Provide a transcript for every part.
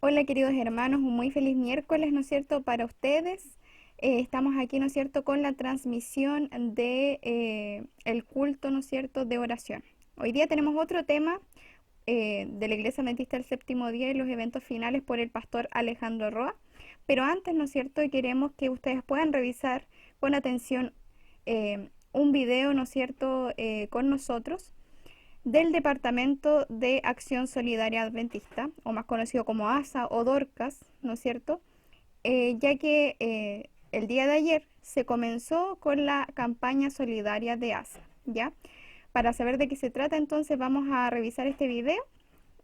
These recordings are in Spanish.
Hola queridos hermanos, un muy feliz miércoles, ¿no es cierto?, para ustedes. Estamos aquí, ¿no es cierto?, con la transmisión de el culto, ¿no es cierto?, de oración. Hoy día tenemos otro tema de la Iglesia Adventista del Séptimo Día y los eventos finales por el pastor Alejandro Roa. Pero antes, ¿no es cierto?, queremos que ustedes puedan revisar con atención un video, ¿no es cierto?, con nosotros del Departamento de Acción Solidaria Adventista, o más conocido como ASA o Dorcas, ¿no es cierto? Ya que el día de ayer se comenzó con la campaña solidaria de ASA, ¿ya? Para saber de qué se trata, entonces vamos a revisar este video,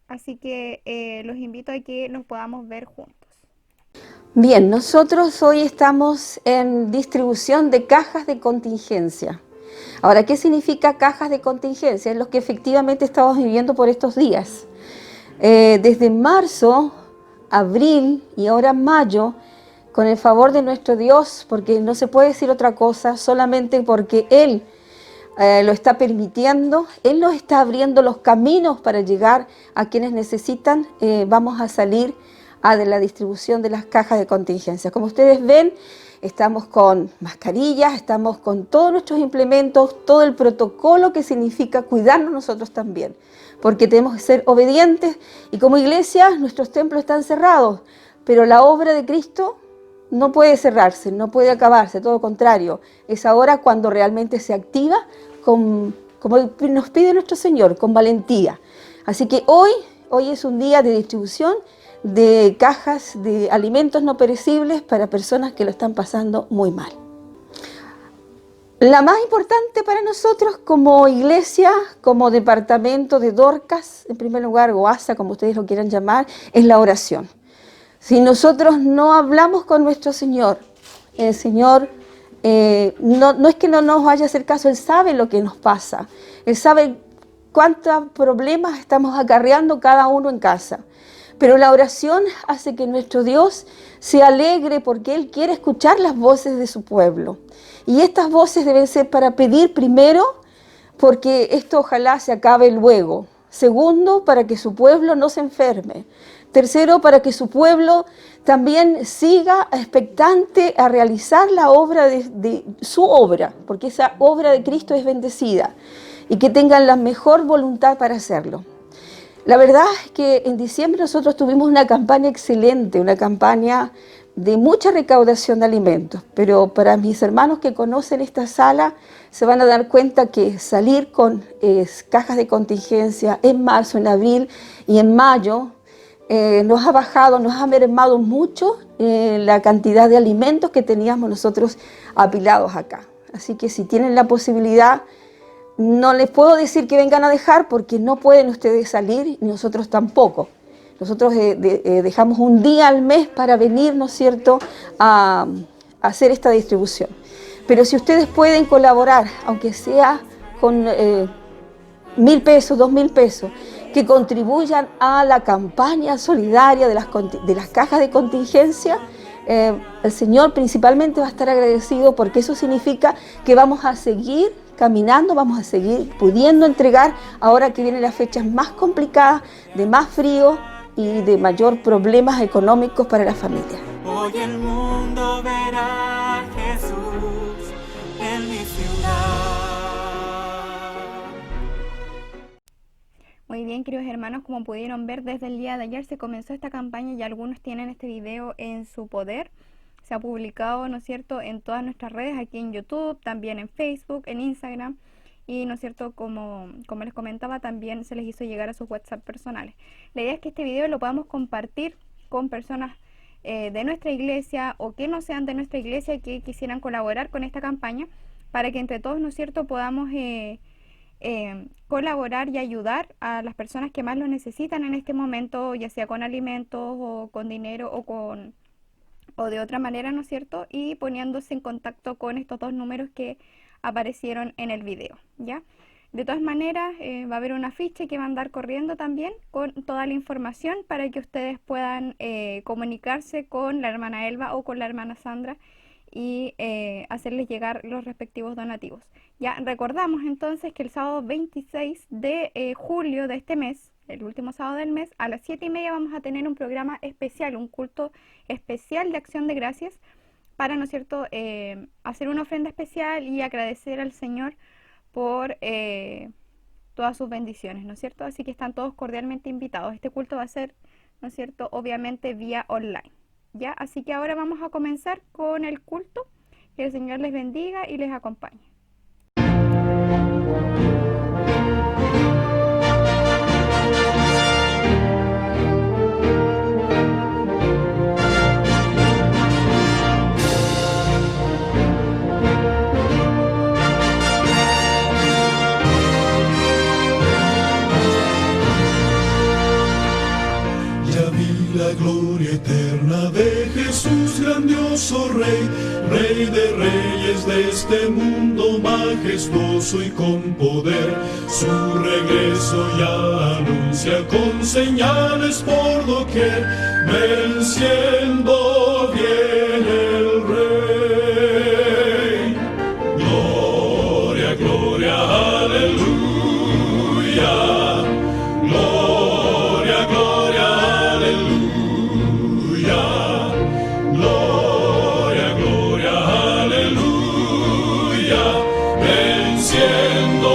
así que los invito a que nos podamos ver juntos. Bien, nosotros hoy estamos en distribución de cajas de contingencia. Ahora, ¿qué significa cajas de contingencia? Es lo que efectivamente estamos viviendo por estos días. Desde marzo, abril y ahora mayo, con el favor de nuestro Dios, porque no se puede decir otra cosa, solamente porque Él lo está permitiendo, Él nos está abriendo los caminos para llegar a quienes necesitan, vamos a salir de la distribución de las cajas de contingencia. Como ustedes ven, estamos con mascarillas, estamos con todos nuestros implementos, todo el protocolo que significa cuidarnos nosotros también, porque tenemos que ser obedientes y como iglesia nuestros templos están cerrados, pero la obra de Cristo no puede cerrarse, no puede acabarse, todo lo contrario, es ahora cuando realmente se activa como nos pide nuestro Señor, con valentía. Así que hoy es un día de distribución de cajas de alimentos no perecibles para personas que lo están pasando muy mal. La más importante para nosotros como iglesia, como departamento de Dorcas, en primer lugar, o ASA, como ustedes lo quieran llamar, es la oración. Si nosotros no hablamos con nuestro Señor, el Señor no es que no nos vaya a hacer caso, Él sabe lo que nos pasa, Él sabe cuántos problemas estamos acarreando cada uno en casa. Pero la oración hace que nuestro Dios se alegre porque Él quiere escuchar las voces de su pueblo. Y estas voces deben ser para pedir primero, porque esto ojalá se acabe luego. Segundo, para que su pueblo no se enferme. Tercero, para que su pueblo también siga expectante a realizar la obra de su obra, porque esa obra de Cristo es bendecida, y que tengan la mejor voluntad para hacerlo. La verdad es que en diciembre nosotros tuvimos una campaña excelente, una campaña de mucha recaudación de alimentos, pero para mis hermanos que conocen esta sala se van a dar cuenta que salir con cajas de contingencia en marzo, en abril y en mayo nos ha bajado, nos ha mermado mucho la cantidad de alimentos que teníamos nosotros apilados acá. Así que si tienen la posibilidad, no les puedo decir que vengan a dejar porque no pueden ustedes salir y nosotros tampoco. Nosotros dejamos un día al mes para venir, ¿no es cierto?, a hacer esta distribución. Pero si ustedes pueden colaborar, aunque sea con 1.000 pesos, 2.000 pesos, que contribuyan a la campaña solidaria de las cajas de contingencia, el Señor principalmente va a estar agradecido porque eso significa que vamos a seguir caminando, vamos a seguir pudiendo entregar ahora que vienen las fechas más complicadas, de más frío y de mayor problemas económicos para las familias. Hoy el mundo verá a Jesús en mi ciudad. Muy bien, queridos hermanos, como pudieron ver, desde el día de ayer se comenzó esta campaña y algunos tienen este video en su poder. Se ha publicado, ¿no es cierto?, en todas nuestras redes, aquí en YouTube, también en Facebook, en Instagram. Y, ¿no es cierto?, como les comentaba, también se les hizo llegar a sus WhatsApp personales. La idea es que este video lo podamos compartir con personas de nuestra iglesia o que no sean de nuestra iglesia que quisieran colaborar con esta campaña para que entre todos, ¿no es cierto?, podamos colaborar y ayudar a las personas que más lo necesitan en este momento, ya sea con alimentos o con dinero o de otra manera, ¿no es cierto? Y poniéndose en contacto con estos dos números que aparecieron en el video, ¿ya? De todas maneras, va a haber una ficha que va a andar corriendo también con toda la información para que ustedes puedan comunicarse con la hermana Elba o con la hermana Sandra y hacerles llegar los respectivos donativos. Ya recordamos entonces que el sábado 26 de julio de este mes, el último sábado del mes, a las 7:30 vamos a tener un programa especial, un culto especial de acción de gracias para, ¿no es cierto?, hacer una ofrenda especial y agradecer al Señor por todas sus bendiciones, ¿no es cierto? Así que están todos cordialmente invitados. Este culto va a ser, ¿no es cierto?, obviamente vía online, ¿ya? Así que ahora vamos a comenzar con el culto. Que el Señor les bendiga y les acompañe. La gloria eterna de Jesús, grandioso Rey, Rey de reyes de este mundo, majestuoso y con poder. Su regreso ya anuncia con señales por doquier, venciendo viene el Rey. Gloria, gloria, aleluya. Gloria, gloria, aleluya. Gloria, gloria, aleluya. Venciendo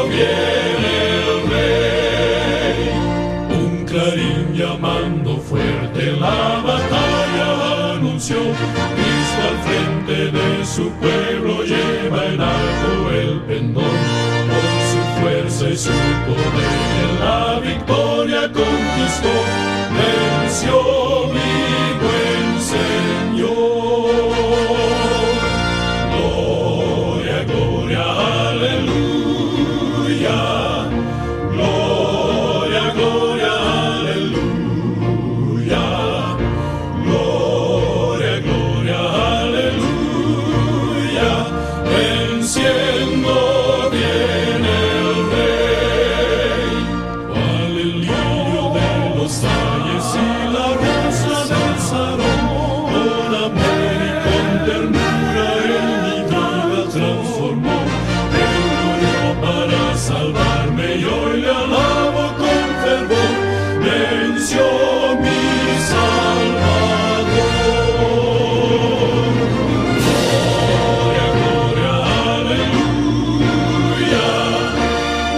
viene el Rey. Un clarín llamando fuerte la batalla anunció. Cristo al frente de su pueblo lleva en alto el pendón. Con su fuerza y su poder en la victoria conquistó. Venció mi buen Señor. Gloria, gloria, aleluya. Gloria, gloria, aleluya. Gloria, gloria, aleluya. Venciendo viene el Rey. Cual el lirio de los valles y la rosa del Sarón, con amor y con ternura en mi vida transformó. Él murió para salvarme y hoy le alabo con fervor. Venció mi Salvador. Gloria, gloria, aleluya.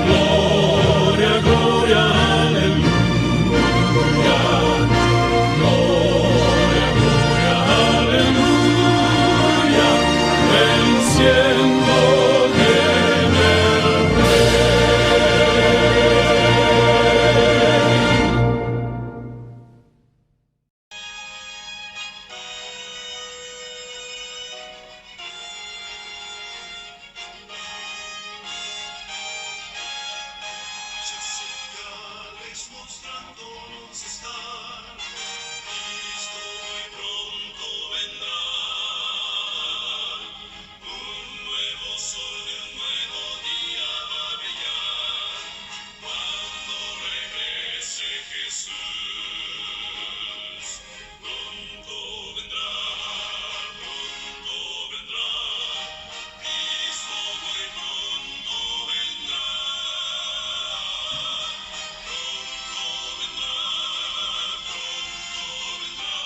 Gloria, gloria, aleluya. Gloria, gloria, aleluya. Venciendo viene el señales mostrándonos están. Cristo muy pronto vendrá. Un nuevo sol de un nuevo día va a brillar. Cuando regrese Jesús, pronto vendrá, pronto vendrá. Cristo muy pronto vendrá. Pronto vendrá, pronto vendrá,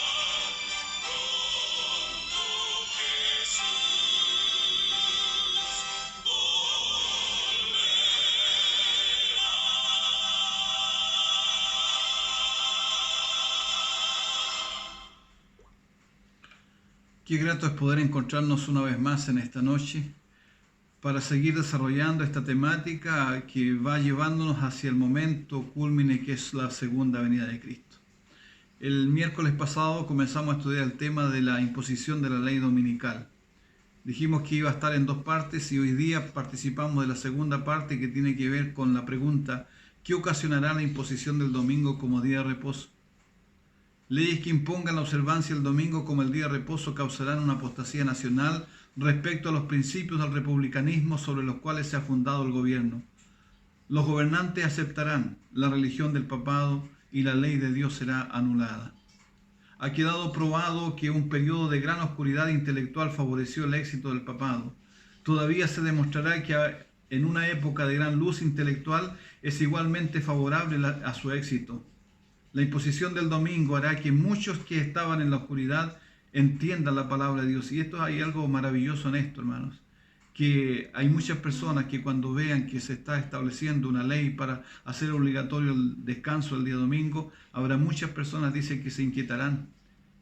pronto Jesús volverá. Qué grato es poder encontrarnos una vez más en esta noche para seguir desarrollando esta temática que va llevándonos hacia el momento cúlmine que es la segunda venida de Cristo. El miércoles pasado comenzamos a estudiar el tema de la imposición de la ley dominical. Dijimos que iba a estar en dos partes y hoy día participamos de la segunda parte que tiene que ver con la pregunta: ¿qué ocasionará la imposición del domingo como día de reposo? Leyes que impongan la observancia del domingo como el día de reposo causarán una apostasía nacional respecto a los principios del republicanismo sobre los cuales se ha fundado el gobierno. Los gobernantes aceptarán la religión del papado y la ley de Dios será anulada. Ha quedado probado que un periodo de gran oscuridad intelectual favoreció el éxito del papado. Todavía se demostrará que en una época de gran luz intelectual es igualmente favorable a su éxito. La imposición del domingo hará que muchos que estaban en la oscuridad entiendan la palabra de Dios. Y esto hay algo maravilloso en esto, hermanos, que hay muchas personas que cuando vean que se está estableciendo una ley para hacer obligatorio el descanso el día domingo, habrá muchas personas, dicen, que se inquietarán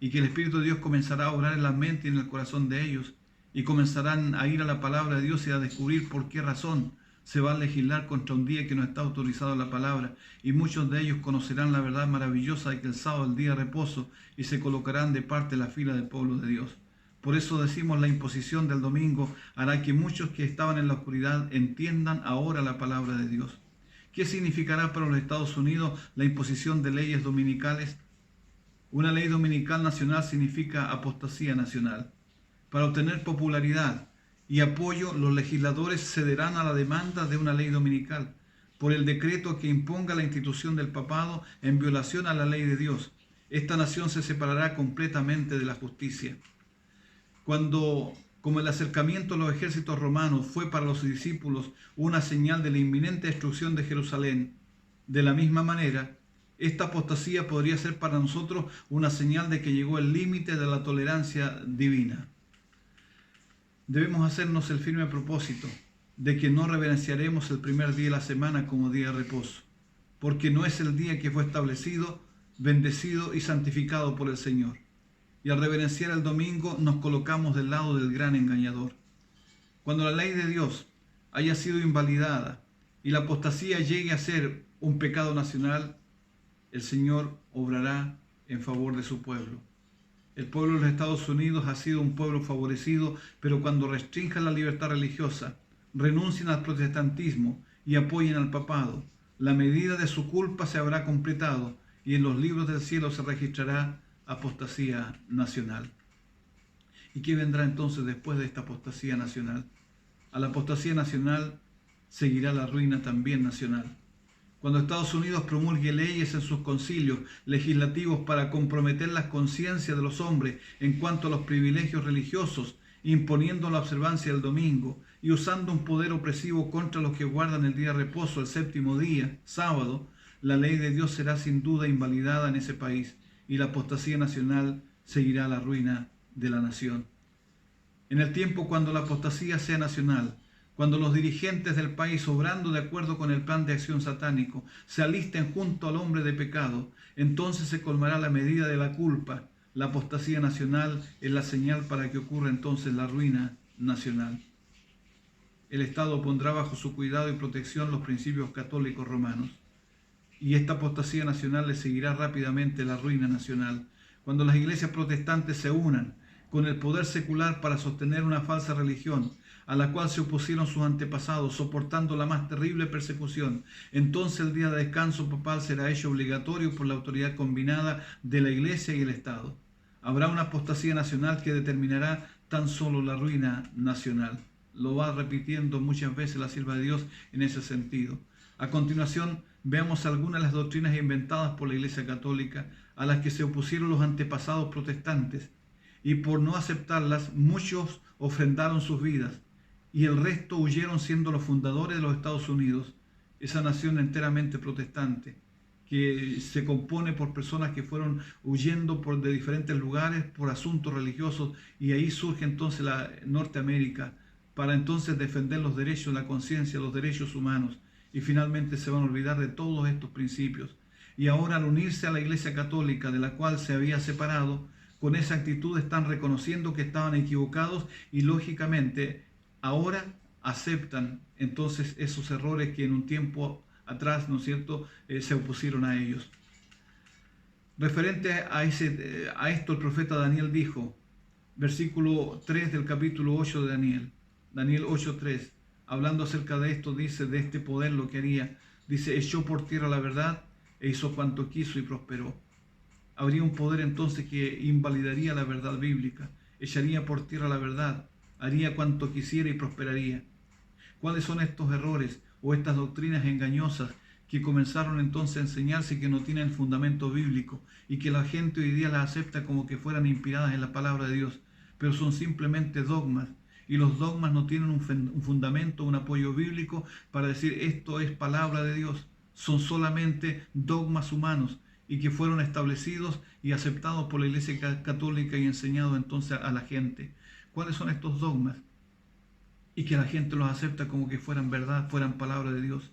y que el Espíritu de Dios comenzará a obrar en la mente y en el corazón de ellos y comenzarán a ir a la palabra de Dios y a descubrir por qué razón se va a legislar contra un día que no está autorizado la palabra, y muchos de ellos conocerán la verdad maravillosa de que el sábado es el día de reposo y se colocarán de parte de la fila del pueblo de Dios. Por eso decimos, la imposición del domingo hará que muchos que estaban en la oscuridad entiendan ahora la palabra de Dios. ¿Qué significará para los Estados Unidos la imposición de leyes dominicales? Una ley dominical nacional significa apostasía nacional. Para obtener popularidad y apoyo, los legisladores cederán a la demanda de una ley dominical por el decreto que imponga la institución del papado en violación a la ley de Dios. Esta nación se separará completamente de la justicia. Como el acercamiento a los ejércitos romanos fue para los discípulos una señal de la inminente destrucción de Jerusalén, de la misma manera, esta apostasía podría ser para nosotros una señal de que llegó el límite de la tolerancia divina. Debemos hacernos el firme propósito de que no reverenciaremos el primer día de la semana como día de reposo, porque no es el día que fue establecido, bendecido y santificado por el Señor. Y al reverenciar el domingo nos colocamos del lado del gran engañador. Cuando la ley de Dios haya sido invalidada y la apostasía llegue a ser un pecado nacional, el Señor obrará en favor de su pueblo. El pueblo de los Estados Unidos ha sido un pueblo favorecido, pero cuando restrinjan la libertad religiosa, renuncien al protestantismo y apoyen al papado, la medida de su culpa se habrá completado y en los libros del cielo se registrará apostasía nacional. ¿Y qué vendrá entonces después de esta apostasía nacional? A la apostasía nacional seguirá la ruina también nacional. Cuando Estados Unidos promulgue leyes en sus concilios legislativos para comprometer las conciencias de los hombres en cuanto a los privilegios religiosos, imponiendo la observancia del domingo y usando un poder opresivo contra los que guardan el día de reposo, el séptimo día, sábado, la ley de Dios será sin duda invalidada en ese país y la apostasía nacional seguirá la ruina de la nación. En el tiempo cuando la apostasía sea nacional, cuando los dirigentes del país, obrando de acuerdo con el plan de acción satánico, se alisten junto al hombre de pecado, entonces se colmará la medida de la culpa. La apostasía nacional es la señal para que ocurra entonces la ruina nacional. El Estado pondrá bajo su cuidado y protección los principios católicos romanos. Y esta apostasía nacional le seguirá rápidamente la ruina nacional. Cuando las iglesias protestantes se unan con el poder secular para sostener una falsa religión, a la cual se opusieron sus antepasados, soportando la más terrible persecución, entonces el día de descanso papal será hecho obligatorio por la autoridad combinada de la Iglesia y el Estado. Habrá una apostasía nacional que determinará tan solo la ruina nacional. Lo va repitiendo muchas veces la sierva de Dios en ese sentido. A continuación, veamos algunas de las doctrinas inventadas por la Iglesia Católica a las que se opusieron los antepasados protestantes, y por no aceptarlas, muchos ofrendaron sus vidas, y el resto huyeron siendo los fundadores de los Estados Unidos, esa nación enteramente protestante, que se compone por personas que fueron huyendo de diferentes lugares por asuntos religiosos, y ahí surge entonces la Norteamérica, para entonces defender los derechos de la conciencia, los derechos humanos, y finalmente se van a olvidar de todos estos principios. Y ahora, al unirse a la Iglesia Católica, de la cual se había separado, con esa actitud están reconociendo que estaban equivocados y lógicamente ahora aceptan entonces esos errores que en un tiempo atrás, ¿no es cierto?, se opusieron a ellos. Referente a esto, el profeta Daniel dijo, versículo 3 del capítulo 8 de Daniel 8:3, hablando acerca de esto, dice, de este poder lo que haría, dice, echó por tierra la verdad e hizo cuanto quiso y prosperó. Habría un poder entonces que invalidaría la verdad bíblica, echaría por tierra la verdad, haría cuanto quisiera y prosperaría. ¿Cuáles son estos errores o estas doctrinas engañosas que comenzaron entonces a enseñarse y que no tienen fundamento bíblico y que la gente hoy día las acepta como que fueran inspiradas en la palabra de Dios, pero son simplemente dogmas Y los dogmas no tienen un fundamento, un apoyo bíblico para decir esto es palabra de Dios. Son solamente dogmas humanos y que fueron establecidos y aceptados por la Iglesia Católica y enseñados entonces a la gente. ¿Cuáles son estos dogmas? Y que la gente los acepta como que fueran verdad, fueran palabra de Dios.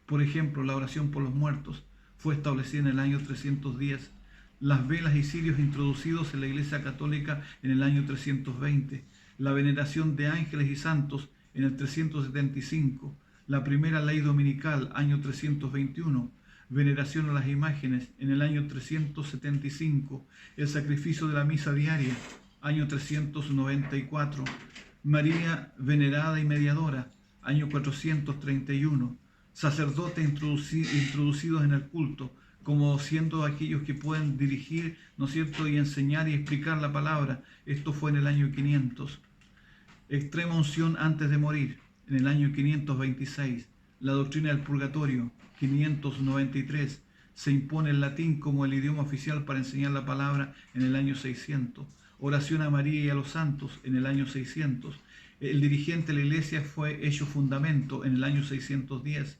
Por ejemplo, la oración por los muertos fue establecida en el año 310. Las velas y cirios introducidos en la Iglesia Católica en el año 320. La veneración de ángeles y santos en el 375. La primera ley dominical, año 321. Veneración a las imágenes en el año 375. El sacrificio de la misa diaria, año 394. María venerada y mediadora, año 431. Sacerdotes introducidos en el culto, como siendo aquellos que pueden dirigir, ¿no es cierto?, y enseñar y explicar la palabra. Esto fue en el año 500. Extrema unción antes de morir, en el año 526. La doctrina del purgatorio, 593. Se impone el latín como el idioma oficial para enseñar la palabra en el año 600. Oración a María y a los santos en el año 600. El dirigente de la iglesia fue hecho fundamento en el año 610.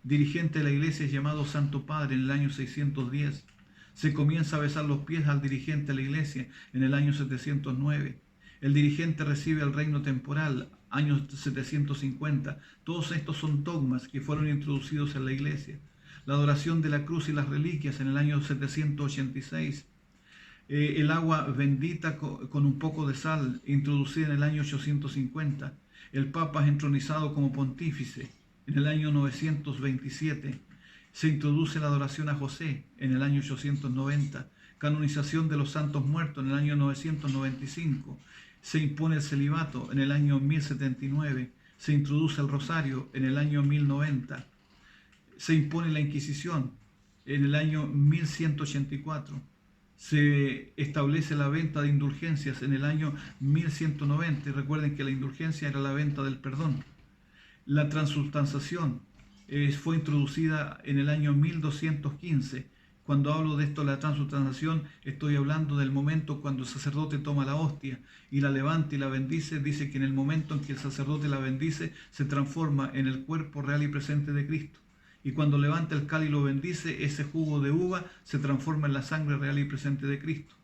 Dirigente de la iglesia es llamado Santo Padre en el año 610. Se comienza a besar los pies al dirigente de la iglesia en el año 709. El dirigente recibe el reino temporal, año 750. Todos estos son dogmas que fueron introducidos en la iglesia. La adoración de la cruz y las reliquias en el año 786. El agua bendita con un poco de sal, introducida en el año 850. El Papa es entronizado como pontífice en el año 927. Se introduce la adoración a José en el año 890. Canonización de los santos muertos en el año 995. Se impone el celibato en el año 1079. Se introduce el rosario en el año 1090. Se impone la Inquisición en el año 1184. Se establece la venta de indulgencias en el año 1190. Y recuerden que la indulgencia era la venta del perdón. La transubstanciación fue introducida en el año 1215. Cuando hablo de esto, la transubstanciación, estoy hablando del momento cuando el sacerdote toma la hostia y la levanta y la bendice. Dice que en el momento en que el sacerdote la bendice, se transforma en el cuerpo real y presente de Cristo. Y cuando levanta el cáliz y lo bendice, ese jugo de uva se transforma en la sangre real y presente de Cristo.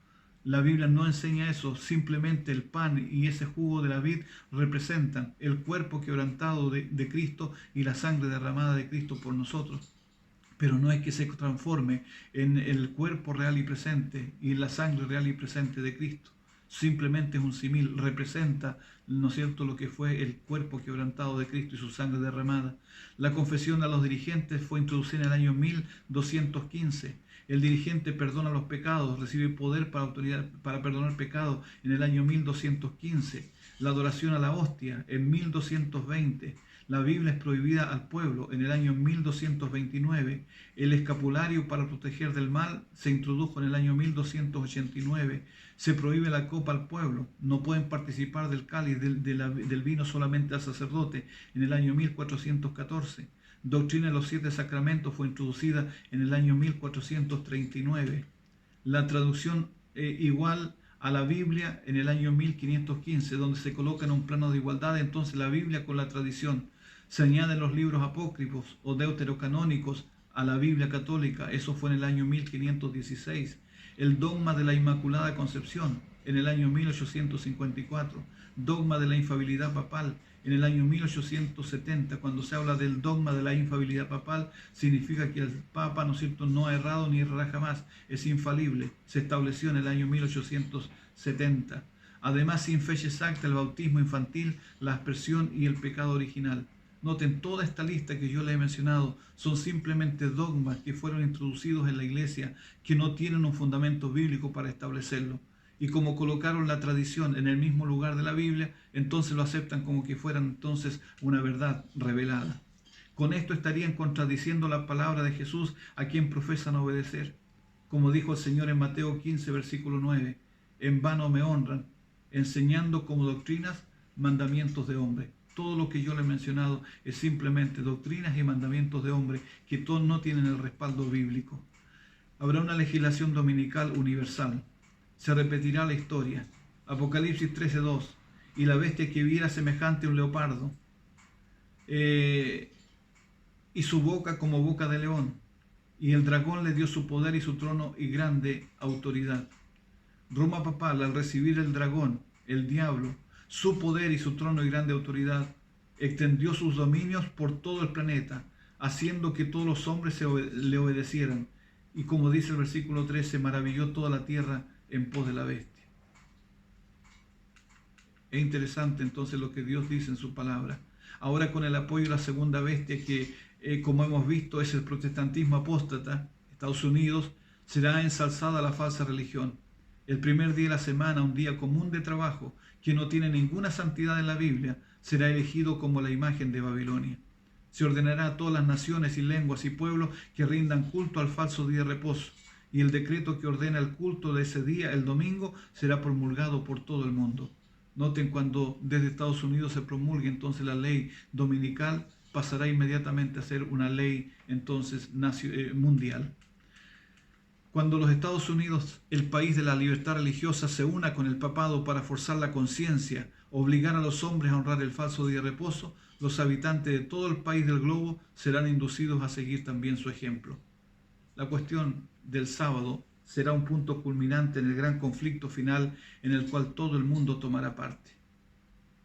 La Biblia no enseña eso, simplemente el pan y ese jugo de la vid representan el cuerpo quebrantado de Cristo y la sangre derramada de Cristo por nosotros. Pero no es que se transforme en el cuerpo real y presente y en la sangre real y presente de Cristo. Simplemente es un símil, representa, ¿no es cierto?, lo que fue el cuerpo quebrantado de Cristo y su sangre derramada. La confesión a los dirigentes fue introducida en el año 1215. El dirigente perdona los pecados, recibe poder para perdonar pecados en el año 1215. La adoración a la hostia en 1220. La Biblia es prohibida al pueblo en el año 1229. El escapulario para proteger del mal se introdujo en el año 1289. Se prohíbe la copa al pueblo. No pueden participar del cáliz, del vino solamente al sacerdote en el año 1414. Doctrina de los 7 sacramentos fue introducida en el año 1439. La traducción igual a la Biblia en el año 1515, donde se coloca en un plano de igualdad entonces la Biblia con la tradición. Se añaden los libros apócrifos o deuterocanónicos a la Biblia católica. Eso fue en el año 1516. El dogma de la Inmaculada Concepción en el año 1854. Dogma de la infalibilidad papal en el año 1870. Cuando se habla del dogma de la infalibilidad papal, significa que el Papa, ¿no es cierto?, no ha errado ni errará jamás. Es infalible. Se estableció en el año 1870. Además, sin fecha exacta, el bautismo infantil, la aspersión y el pecado original. Noten, toda esta lista que yo les he mencionado son simplemente dogmas que fueron introducidos en la iglesia que no tienen un fundamento bíblico para establecerlo. Y como colocaron la tradición en el mismo lugar de la Biblia, entonces lo aceptan como que fueran entonces una verdad revelada. Con esto estarían contradiciendo la palabra de Jesús a quien profesan obedecer. Como dijo el Señor en Mateo 15, versículo 9, en vano me honran, enseñando como doctrinas mandamientos de hombre. Todo lo que yo le he mencionado es simplemente doctrinas y mandamientos de hombre que todos no tienen el respaldo bíblico. Habrá una legislación dominical universal. Se repetirá la historia. Apocalipsis 13:2. y la bestia que viera semejante a un leopardo, y su boca como boca de león. Y el dragón le dio su poder y su trono y grande autoridad. Roma papal, al recibir el dragón, el diablo, su poder y su trono y grande autoridad, extendió sus dominios por todo el planeta, haciendo que todos los hombres le obedecieran. Y como dice el versículo 13, maravilló toda la tierra en pos de la bestia. Es interesante entonces lo que Dios dice en su palabra. Ahora con el apoyo de la segunda bestia que, como hemos visto, es el protestantismo apóstata, Estados Unidos, será ensalzada la falsa religión. El primer día de la semana, un día común de trabajo, que no tiene ninguna santidad en la Biblia, será elegido como la imagen de Babilonia. Se ordenará a todas las naciones y lenguas y pueblos que rindan culto al falso día de reposo, y el decreto que ordena el culto de ese día, el domingo, será promulgado por todo el mundo. Noten, cuando desde Estados Unidos se promulgue entonces la ley dominical, pasará inmediatamente a ser una ley entonces mundial. Cuando los Estados Unidos, el país de la libertad religiosa, se una con el papado para forzar la conciencia, obligar a los hombres a honrar el falso día de reposo, los habitantes de todo el país del globo serán inducidos a seguir también su ejemplo. La cuestión del sábado será un punto culminante en el gran conflicto final en el cual todo el mundo tomará parte.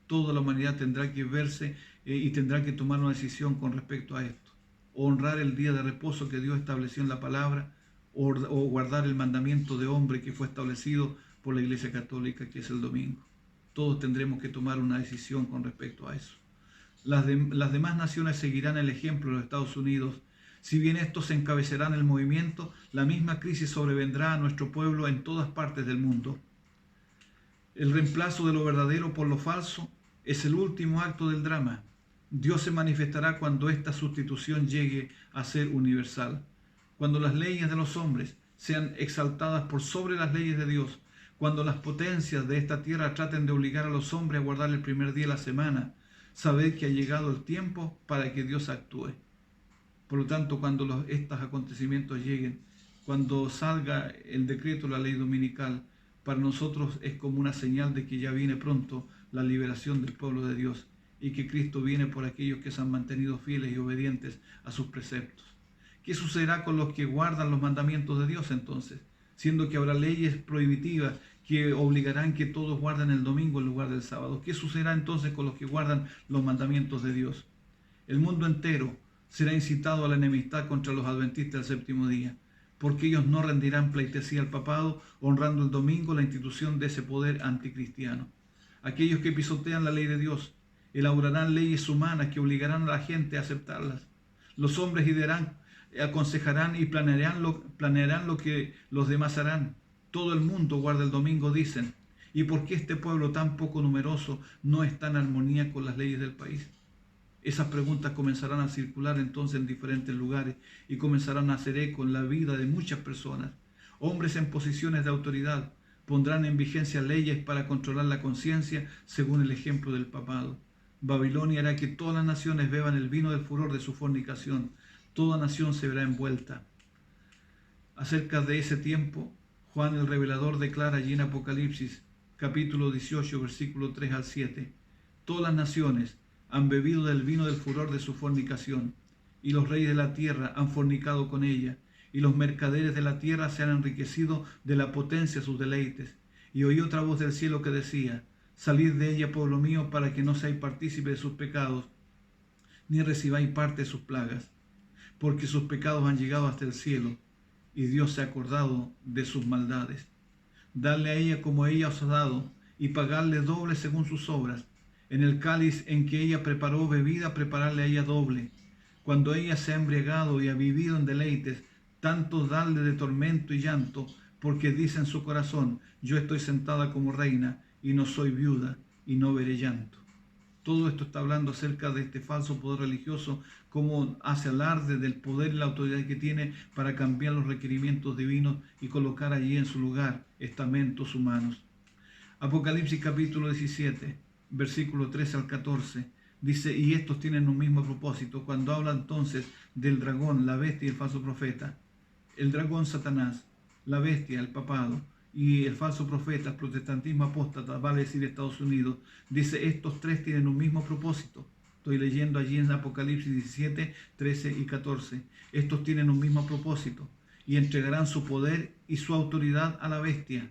Toda la humanidad tendrá que verse y tendrá que tomar una decisión con respecto a esto. Honrar el día de reposo que Dios estableció en la palabra, o guardar el mandamiento de hombre que fue establecido por la Iglesia Católica, que es el domingo. Todos tendremos que tomar una decisión con respecto a eso. Las demás naciones seguirán el ejemplo de los Estados Unidos. Si bien estos encabezarán el movimiento, la misma crisis sobrevendrá a nuestro pueblo en todas partes del mundo. El reemplazo de lo verdadero por lo falso es el último acto del drama. Dios se manifestará cuando esta sustitución llegue a ser universal. Cuando las leyes de los hombres sean exaltadas por sobre las leyes de Dios, cuando las potencias de esta tierra traten de obligar a los hombres a guardar el primer día de la semana, sabed que ha llegado el tiempo para que Dios actúe. Por lo tanto, cuando estos acontecimientos lleguen, cuando salga el decreto, la ley dominical, para nosotros es como una señal de que ya viene pronto la liberación del pueblo de Dios y que Cristo viene por aquellos que se han mantenido fieles y obedientes a sus preceptos. ¿Qué sucederá con los que guardan los mandamientos de Dios entonces? Siendo que habrá leyes prohibitivas que obligarán que todos guarden el domingo en lugar del sábado. ¿Qué sucederá entonces con los que guardan los mandamientos de Dios? El mundo entero será incitado a la enemistad contra los adventistas del séptimo día, porque ellos no rendirán pleitesía al papado, honrando el domingo, la institución de ese poder anticristiano. Aquellos que pisotean la ley de Dios elaborarán leyes humanas que obligarán a la gente a aceptarlas. Los hombres aconsejarán y planearán lo que los demás harán. Todo el mundo guarda el domingo, dicen. ¿Y por qué este pueblo tan poco numeroso no está en armonía con las leyes del país? Esas preguntas comenzarán a circular entonces en diferentes lugares y comenzarán a hacer eco en la vida de muchas personas. Hombres en posiciones de autoridad pondrán en vigencia leyes para controlar la conciencia según el ejemplo del papado. Babilonia hará que todas las naciones beban el vino del furor de su fornicación. Toda nación se verá envuelta. Acerca de ese tiempo, Juan el Revelador declara allí en Apocalipsis, capítulo 18, versículo 3 al 7, todas las naciones han bebido del vino del furor de su fornicación, y los reyes de la tierra han fornicado con ella, y los mercaderes de la tierra se han enriquecido de la potencia de sus deleites. Y oí otra voz del cielo que decía, salid de ella, pueblo mío, para que no seáis partícipe de sus pecados, ni recibáis parte de sus plagas, porque sus pecados han llegado hasta el cielo, y Dios se ha acordado de sus maldades. Dadle a ella como ella os ha dado, y pagarle doble según sus obras. En el cáliz en que ella preparó bebida, prepararle a ella doble. Cuando ella se ha embriagado y ha vivido en deleites, tanto darle de tormento y llanto, porque dice en su corazón, yo estoy sentada como reina, y no soy viuda, y no veré llanto. Todo esto está hablando acerca de este falso poder religioso, cómo hace alarde del poder y la autoridad que tiene para cambiar los requerimientos divinos y colocar allí en su lugar estamentos humanos. Apocalipsis capítulo 17, versículo 13 al 14, dice, y estos tienen un mismo propósito, cuando habla entonces del dragón, la bestia y el falso profeta. El dragón Satanás, la bestia, el papado, y el falso profeta, el protestantismo apóstata, vale decir Estados Unidos, dice estos tres tienen un mismo propósito. Estoy leyendo allí en Apocalipsis 17, 13 y 14. Estos tienen un mismo propósito y entregarán su poder y su autoridad a la bestia.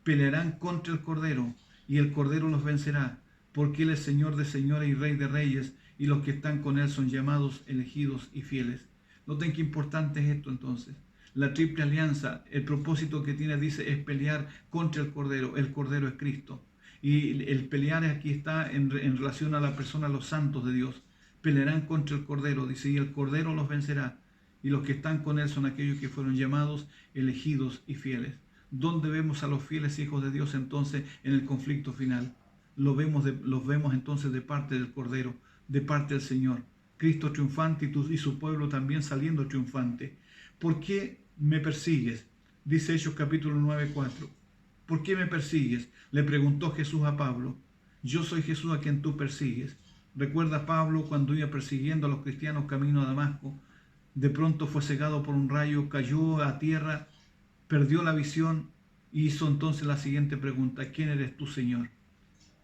Pelearán contra el Cordero y el Cordero los vencerá, porque Él es Señor de señores y Rey de reyes, y los que están con Él son llamados, elegidos y fieles. Noten qué importante es esto entonces. La triple alianza, el propósito que tiene, dice, es pelear contra el Cordero. El Cordero es Cristo. Y el pelear aquí está en relación a la persona, a los santos de Dios. Pelearán contra el Cordero, dice, y el Cordero los vencerá. Y los que están con Él son aquellos que fueron llamados, elegidos y fieles. ¿Dónde vemos a los fieles hijos de Dios entonces en el conflicto final? Los vemos entonces de parte del Cordero, de parte del Señor. Cristo triunfante y su pueblo también saliendo triunfante. ¿Por qué me persigues? Dice Hechos capítulo 9, 4. ¿Por qué me persigues? Le preguntó Jesús a Pablo. Yo soy Jesús a quien tú persigues. Recuerda Pablo cuando iba persiguiendo a los cristianos camino a Damasco. De pronto fue cegado por un rayo, cayó a tierra, perdió la visión y hizo entonces la siguiente pregunta. ¿Quién eres tú, Señor?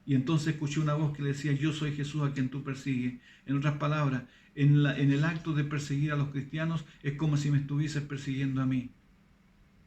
Y entonces escuché una voz que le decía, yo soy Jesús a quien tú persigues. En otras palabras, en el acto de perseguir a los cristianos es como si me estuvieses persiguiendo a mí.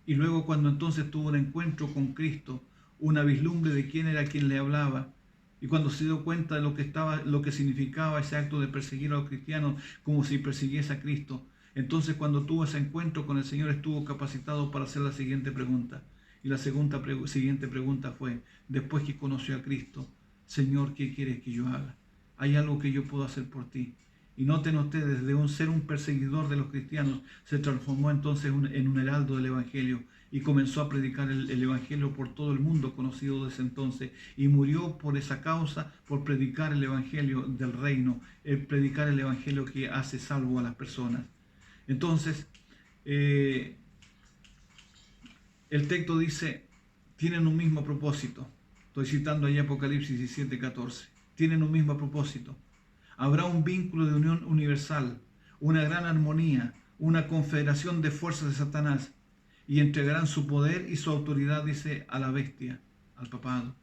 Y luego cuando entonces tuvo un encuentro con Cristo, una vislumbre de quién era quien le hablaba, y cuando se dio cuenta de lo que significaba ese acto de perseguir a los cristianos como si persiguiese a Cristo, entonces cuando tuvo ese encuentro con el Señor estuvo capacitado para hacer la siguiente pregunta. Y la siguiente pregunta fue, después que conoció a Cristo, Señor, ¿qué quieres que yo haga? ¿Hay algo que yo puedo hacer por ti? Y noten ustedes, de ser un perseguidor de los cristianos, se transformó entonces en un heraldo del Evangelio y comenzó a predicar el Evangelio por todo el mundo conocido desde entonces. Y murió por esa causa, por predicar el Evangelio del reino, predicar el Evangelio que hace salvo a las personas. Entonces, el texto dice, tienen un mismo propósito. Estoy citando ahí Apocalipsis 17, 14. Tienen un mismo propósito. Habrá un vínculo de unión universal, una gran armonía, una confederación de fuerzas de Satanás, y entregarán su poder y su autoridad, dice, a la bestia, al papado.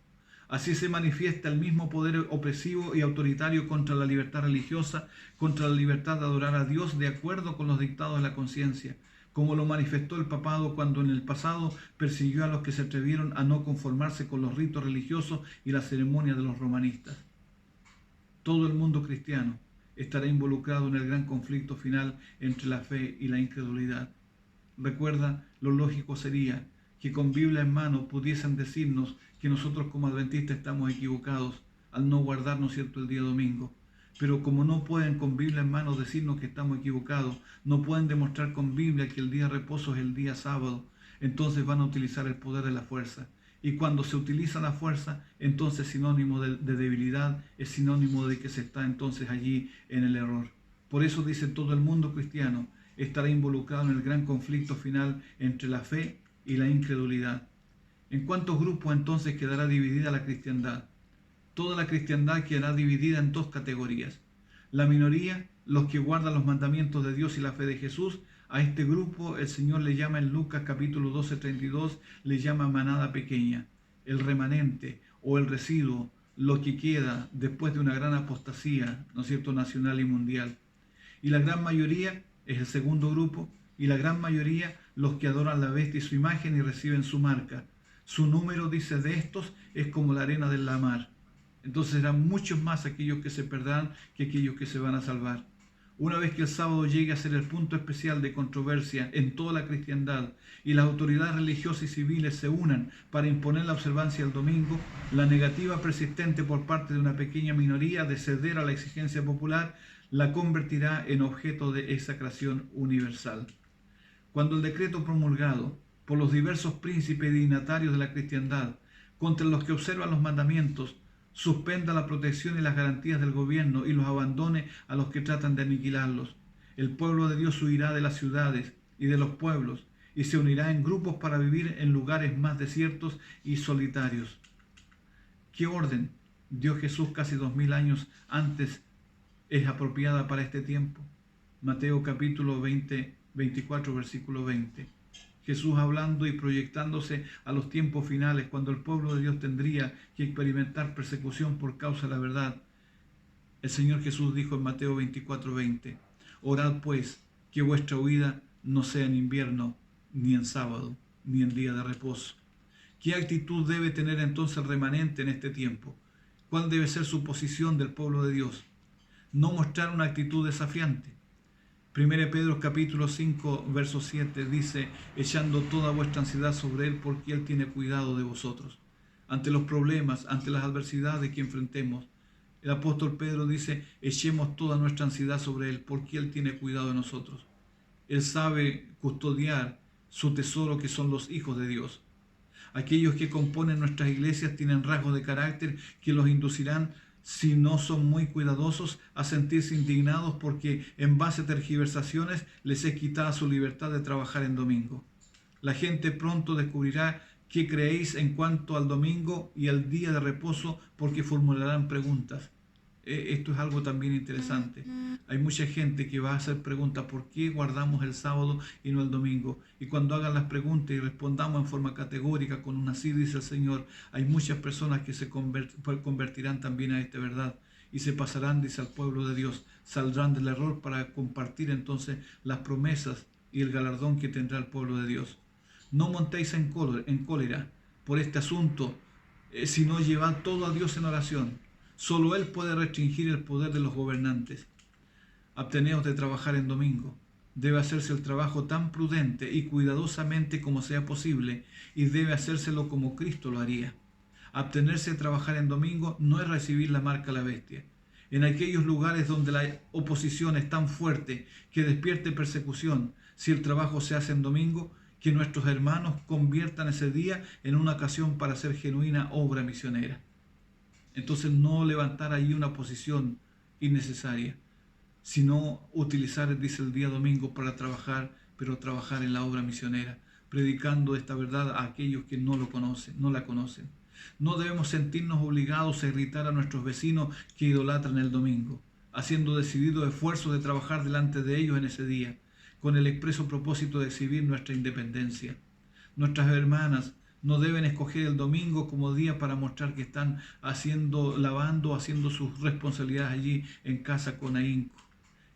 Así se manifiesta el mismo poder opresivo y autoritario contra la libertad religiosa, contra la libertad de adorar a Dios de acuerdo con los dictados de la conciencia, como lo manifestó el papado cuando en el pasado persiguió a los que se atrevieron a no conformarse con los ritos religiosos y las ceremonias de los romanistas. Todo el mundo cristiano estará involucrado en el gran conflicto final entre la fe y la incredulidad. Recuerda, lo lógico sería que con Biblia en mano pudiesen decirnos que nosotros como adventistas estamos equivocados al no guardar, ¿no es cierto?, el día domingo. Pero como no pueden con Biblia en mano decirnos que estamos equivocados, no pueden demostrar con Biblia que el día de reposo es el día sábado, entonces van a utilizar el poder de la fuerza. Y cuando se utiliza la fuerza, entonces es sinónimo de debilidad, es sinónimo de que se está entonces allí en el error. Por eso dice todo el mundo cristiano estará involucrado en el gran conflicto final entre la fe y la incredulidad. ¿En cuántos grupos entonces quedará dividida la cristiandad? Toda la cristiandad quedará dividida en dos categorías. La minoría, los que guardan los mandamientos de Dios y la fe de Jesús. A este grupo el Señor le llama en Lucas capítulo 12, 32, le llama manada pequeña, el remanente o el residuo, lo que queda después de una gran apostasía, ¿no es cierto?, nacional y mundial. Y la gran mayoría es el segundo grupo, y la gran mayoría los que adoran la bestia y su imagen y reciben su marca. Su número, dice, de estos es como la arena de la mar. Entonces serán muchos más aquellos que se perderán que aquellos que se van a salvar. Una vez que el sábado llegue a ser el punto especial de controversia en toda la cristiandad y las autoridades religiosas y civiles se unan para imponer la observancia del domingo, la negativa persistente por parte de una pequeña minoría de ceder a la exigencia popular la convertirá en objeto de execración universal. Cuando el decreto promulgado por los diversos príncipes dignatarios de la cristiandad contra los que observan los mandamientos suspenda la protección y las garantías del gobierno y los abandone a los que tratan de aniquilarlos, el pueblo de Dios huirá de las ciudades y de los pueblos y se unirá en grupos para vivir en lugares más desiertos y solitarios. ¿Qué orden dio Jesús casi 2000 años antes es apropiada para este tiempo? Mateo capítulo 24, versículo 20. Jesús hablando y proyectándose a los tiempos finales, cuando el pueblo de Dios tendría que experimentar persecución por causa de la verdad. El Señor Jesús dijo en Mateo 24:20, orad pues que vuestra huida no sea en invierno, ni en sábado, ni en día de reposo. ¿Qué actitud debe tener entonces el remanente en este tiempo? ¿Cuál debe ser su posición del pueblo de Dios? No mostrar una actitud desafiante. 1 Pedro capítulo 5, verso 7 dice, echando toda vuestra ansiedad sobre Él porque Él tiene cuidado de vosotros. Ante los problemas, ante las adversidades que enfrentemos, el apóstol Pedro dice, echemos toda nuestra ansiedad sobre Él porque Él tiene cuidado de nosotros. Él sabe custodiar su tesoro que son los hijos de Dios. Aquellos que componen nuestras iglesias tienen rasgos de carácter que los inducirán, si no son muy cuidadosos, a sentirse indignados porque en base a tergiversaciones les es quitada su libertad de trabajar en domingo. La gente pronto descubrirá qué creéis en cuanto al domingo y al día de reposo porque formularán preguntas. Esto es algo también interesante. Hay mucha gente que va a hacer preguntas, ¿por qué guardamos el sábado y no el domingo? Y cuando hagan las preguntas y respondamos en forma categórica con un así dice el Señor, hay muchas personas que se convertirán también a esta verdad y se pasarán, dice, al pueblo de Dios, saldrán del error para compartir entonces las promesas y el galardón que tendrá el pueblo de Dios. No montéis en cólera por este asunto, sino llevad todo a Dios en oración. Solo Él puede restringir el poder de los gobernantes. Absteneos de trabajar en domingo. Debe hacerse el trabajo tan prudente y cuidadosamente como sea posible, y debe hacérselo como Cristo lo haría. Abstenerse de trabajar en domingo no es recibir la marca de la bestia. En aquellos lugares donde la oposición es tan fuerte que despierte persecución, si el trabajo se hace en domingo, que nuestros hermanos conviertan ese día en una ocasión para hacer genuina obra misionera. Entonces no levantar ahí una posición innecesaria, sino utilizar, dice, el día domingo para trabajar, pero trabajar en la obra misionera, predicando esta verdad a aquellos que no la conocen. No debemos sentirnos obligados a irritar a nuestros vecinos que idolatran el domingo, haciendo decidido esfuerzo de trabajar delante de ellos en ese día, con el expreso propósito de exhibir nuestra independencia. Nuestras hermanas no deben escoger el domingo como día para mostrar que están haciendo sus responsabilidades allí en casa con ahínco.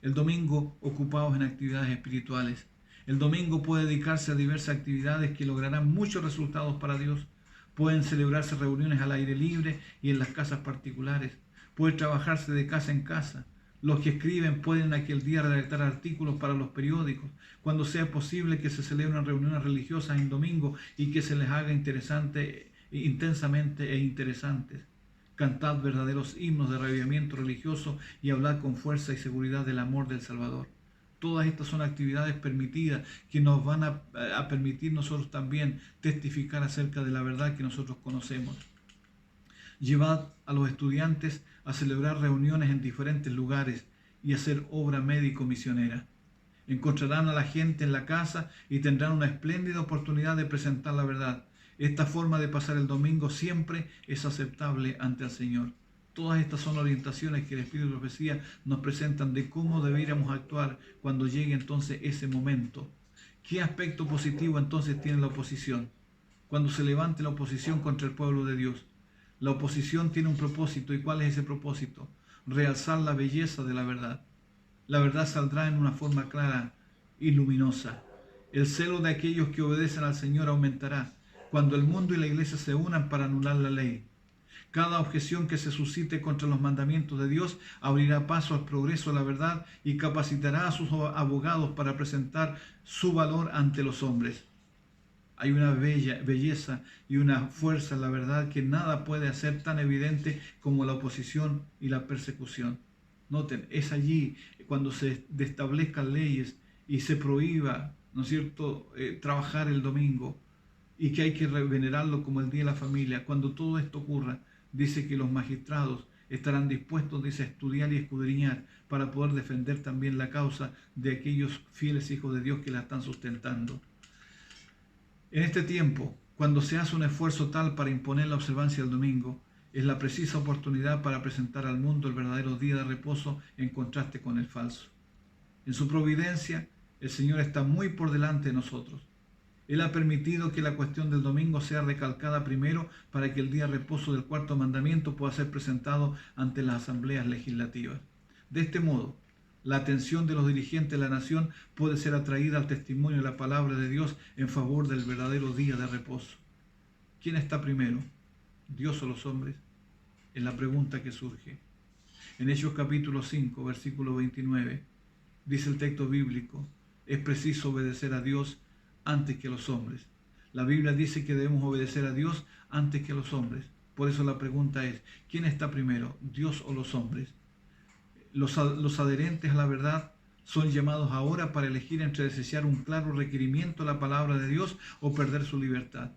El domingo ocupados en actividades espirituales. El domingo puede dedicarse a diversas actividades que lograrán muchos resultados para Dios. Pueden celebrarse reuniones al aire libre y en las casas particulares. Puede trabajarse de casa en casa. Los que escriben pueden aquel día redactar artículos para los periódicos, cuando sea posible que se celebren reuniones religiosas en domingo y que se les haga intensamente e interesantes. Cantad verdaderos himnos de avivamiento religioso y hablad con fuerza y seguridad del amor del Salvador. Todas estas son actividades permitidas que nos van a permitir nosotros también testificar acerca de la verdad que nosotros conocemos. Llevad a los estudiantes a celebrar reuniones en diferentes lugares y hacer obra médico-misionera. Encontrarán a la gente en la casa y tendrán una espléndida oportunidad de presentar la verdad. Esta forma de pasar el domingo siempre es aceptable ante el Señor. Todas estas son orientaciones que el Espíritu de Profecía nos presentan de cómo deberíamos actuar cuando llegue entonces ese momento. ¿Qué aspecto positivo entonces tiene la oposición? Cuando se levante la oposición contra el pueblo de Dios. La oposición tiene un propósito. ¿Y cuál es ese propósito? Realzar la belleza de la verdad. La verdad saldrá en una forma clara y luminosa. El celo de aquellos que obedecen al Señor aumentará cuando el mundo y la iglesia se unan para anular la ley. Cada objeción que se suscite contra los mandamientos de Dios abrirá paso al progreso de la verdad y capacitará a sus abogados para presentar su valor ante los hombres. Hay una belleza y una fuerza en la verdad que nada puede hacer tan evidente como la oposición y la persecución. Noten, es allí cuando se establezcan leyes y se prohíba, ¿no es cierto?, trabajar el domingo y que hay que venerarlo como el Día de la Familia. Cuando todo esto ocurra, dice que los magistrados estarán dispuestos, dice, a estudiar y escudriñar para poder defender también la causa de aquellos fieles hijos de Dios que la están sustentando. En este tiempo, cuando se hace un esfuerzo tal para imponer la observancia del domingo, es la precisa oportunidad para presentar al mundo el verdadero día de reposo en contraste con el falso. En su providencia, el Señor está muy por delante de nosotros. Él ha permitido que la cuestión del domingo sea recalcada primero para que el día de reposo del cuarto mandamiento pueda ser presentado ante las asambleas legislativas. De este modo, la atención de los dirigentes de la nación puede ser atraída al testimonio de la palabra de Dios en favor del verdadero día de reposo. ¿Quién está primero, Dios o los hombres? Es la pregunta que surge. En Hechos capítulo 5, versículo 29, dice el texto bíblico, es preciso obedecer a Dios antes que a los hombres. La Biblia dice que debemos obedecer a Dios antes que a los hombres. Por eso la pregunta es, ¿quién está primero, Dios o los hombres? Los adherentes a la verdad son llamados ahora para elegir entre desear un claro requerimiento a la palabra de Dios o perder su libertad.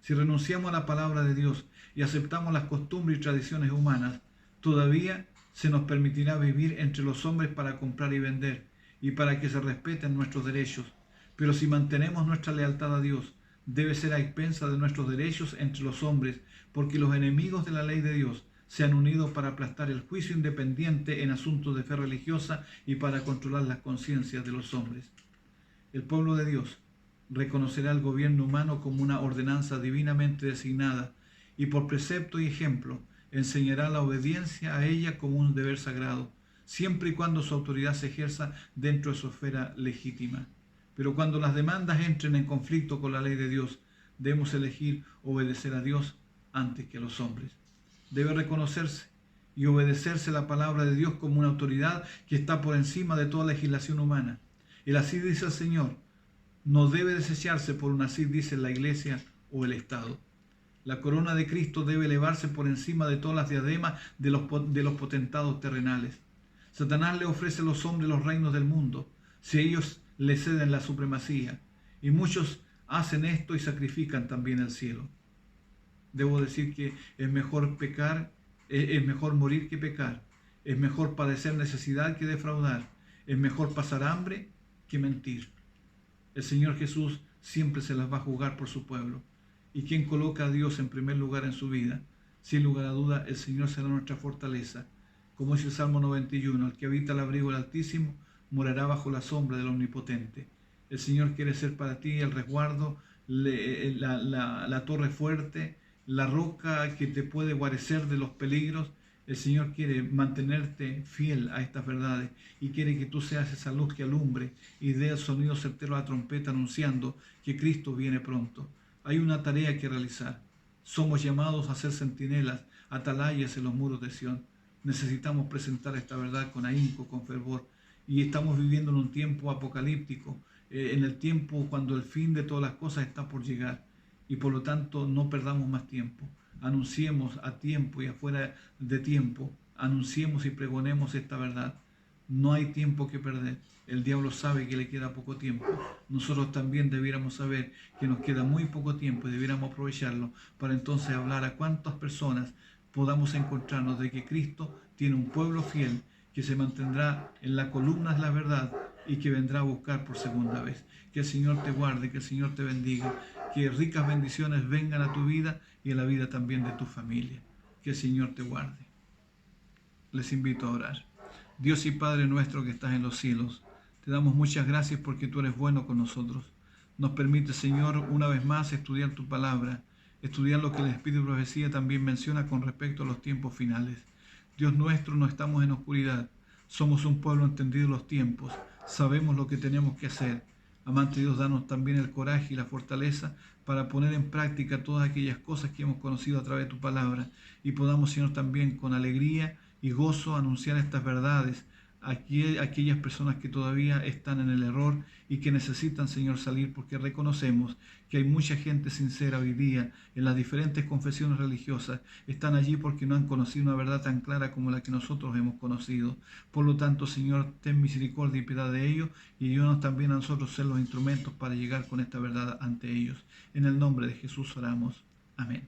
Si renunciamos a la palabra de Dios y aceptamos las costumbres y tradiciones humanas, todavía se nos permitirá vivir entre los hombres para comprar y vender y para que se respeten nuestros derechos. Pero si mantenemos nuestra lealtad a Dios, debe ser a expensas de nuestros derechos entre los hombres, porque los enemigos de la ley de Dios se han unido para aplastar el juicio independiente en asuntos de fe religiosa y para controlar las conciencias de los hombres. El pueblo de Dios reconocerá el gobierno humano como una ordenanza divinamente designada y por precepto y ejemplo enseñará la obediencia a ella como un deber sagrado, siempre y cuando su autoridad se ejerza dentro de su esfera legítima. Pero cuando las demandas entren en conflicto con la ley de Dios, debemos elegir obedecer a Dios antes que a los hombres. Debe reconocerse y obedecerse la palabra de Dios como una autoridad que está por encima de toda legislación humana. El así dice el Señor no debe desecharse por un así dice la Iglesia o el Estado. La corona de Cristo debe elevarse por encima de todas las diademas de los potentados terrenales. Satanás le ofrece a los hombres los reinos del mundo, si ellos le ceden la supremacía, y muchos hacen esto y sacrifican también el cielo. Debo decir que es mejor pecar, es mejor morir que pecar, es mejor padecer necesidad que defraudar, es mejor pasar hambre que mentir. El Señor Jesús siempre se las va a jugar por su pueblo, y quien coloca a Dios en primer lugar en su vida, sin lugar a duda, el Señor será nuestra fortaleza. Como dice el Salmo 91, el que habita el abrigo del Altísimo morará bajo la sombra del Omnipotente. El Señor quiere ser para ti el resguardo, la torre fuerte, la roca que te puede guarecer de los peligros. El Señor quiere mantenerte fiel a estas verdades y quiere que tú seas esa luz que alumbre y dé el sonido certero a la trompeta anunciando que Cristo viene pronto. Hay una tarea que realizar. Somos llamados a ser centinelas, atalayas en los muros de Sión. Necesitamos presentar esta verdad con ahínco, con fervor. Y estamos viviendo en un tiempo apocalíptico, en el tiempo cuando el fin de todas las cosas está por llegar. Y por lo tanto no perdamos más tiempo. Anunciemos a tiempo y afuera de tiempo. Anunciemos y pregonemos esta verdad. No hay tiempo que perder. El diablo sabe que le queda poco tiempo. Nosotros también debiéramos saber que nos queda muy poco tiempo y debiéramos aprovecharlo para entonces hablar a cuántas personas podamos encontrarnos de que Cristo tiene un pueblo fiel que se mantendrá en la columna de la verdad y que vendrá a buscar por segunda vez. Que el Señor te guarde, que el Señor te bendiga, que ricas bendiciones vengan a tu vida y a la vida también de tu familia. Que el Señor te guarde. Les invito a orar. Dios y Padre nuestro que estás en los cielos, te damos muchas gracias porque tú eres bueno con nosotros. Nos permite, Señor, una vez más estudiar tu palabra, estudiar lo que el Espíritu de Profecía también menciona con respecto a los tiempos finales. Dios nuestro, no estamos en oscuridad, somos un pueblo entendido en los tiempos, sabemos lo que tenemos que hacer. Amante Dios, danos también el coraje y la fortaleza para poner en práctica todas aquellas cosas que hemos conocido a través de tu palabra y podamos, Señor, también con alegría y gozo anunciar estas verdades a aquellas personas que todavía están en el error y que necesitan, Señor, salir, porque reconocemos que hay mucha gente sincera hoy día en las diferentes confesiones religiosas. Están allí porque no han conocido una verdad tan clara como la que nosotros hemos conocido. Por lo tanto, Señor, ten misericordia y piedad de ellos y ayúdanos también a nosotros ser los instrumentos para llegar con esta verdad ante ellos. En el nombre de Jesús oramos. Amén.